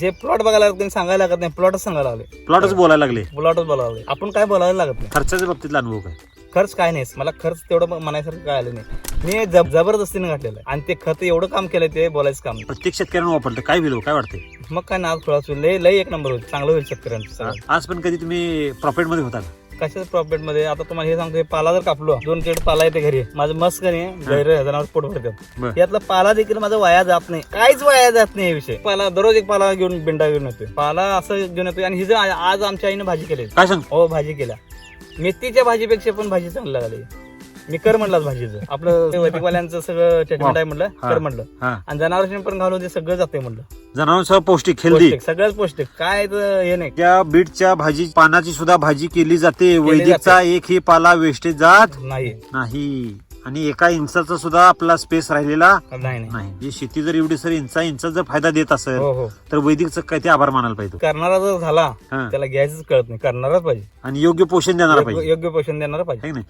जे प्लॉट बघायला लागत त्यांनी सांगायला लागत नाही, प्लॉटच सांगायला लागले, प्लॉटच बोलायला लागले, प्लॉटच बोलायला लागले. आपण काय बोलायला लागत नाही. खर्चाच्या बाबतीतला अनुभव काय? खर्च काय नाही, मला खर्च तेवढं म्हणायसारखं काय आलं नाही. मी जबरदस्तीने घातलेलं आहे आणि ते खत एवढं काम केलंय ते बोलायचं काम नाही. प्रत्येक शेतकऱ्यांना वापरलं काय होईल काय वाटतंय? मग काय नाव खुळाच होईल, लय एक नंबर होईल, चांगलं होईल शेतकऱ्यांचं सगळं. आज पण कधी तुम्ही प्रॉफिट मध्ये होता का? कशाच प्रॉफिट मध्ये? आता तुम्हाला हे सांगतो, पाला जर कापलो 2 खेड पाला येते घरी, माझं मस्त नाही गैर जनावर पोट भरतात. यातला पाला देखील माझा वाया जात नाही, काहीच वाया जात नाही. हे विषय पाला दररोज एक पाला घेऊन बिंडा घेऊन येतोय, पाला असं घेऊन येतोय. आणि हिचं आज आमच्या आईने भाजी केली. काय सांग? हो, भाजी केल्या. मेथीच्या भाजीपेक्षा पण भाजी चांगली लागली. मी कर म्हणलं भाजीचं, आपलं वैदिकवाल्यांचं सगळं ट्रीटमेंट आहे म्हणलं, कर म्हणलं. आणि जनावरांनी पण घालून ते सगळं जाते म्हणलं. जनावरांसह पौष्टिक हेल्दी सगळंच पौष्टिक, काय हे नाही. त्या बीटच्या भाजी पानाची सुद्धा भाजी केली जाते. वैदिकचा एक ही पाला वेस्टेज जात नाही आणि एका इंचाचा सुद्धा आपला स्पेस राहिलेला नाही. शेती जर एवढी सर इंचा जर फायदा देत असेल तर वैदिकचं काय ते आभार मानायला पाहिजे. करणारा जर झाला त्याला घ्यायचंच कळत नाही, करणारच पाहिजे आणि योग्य पोषण देणारा पाहिजे, योग्य पोषण देणारा पाहिजे.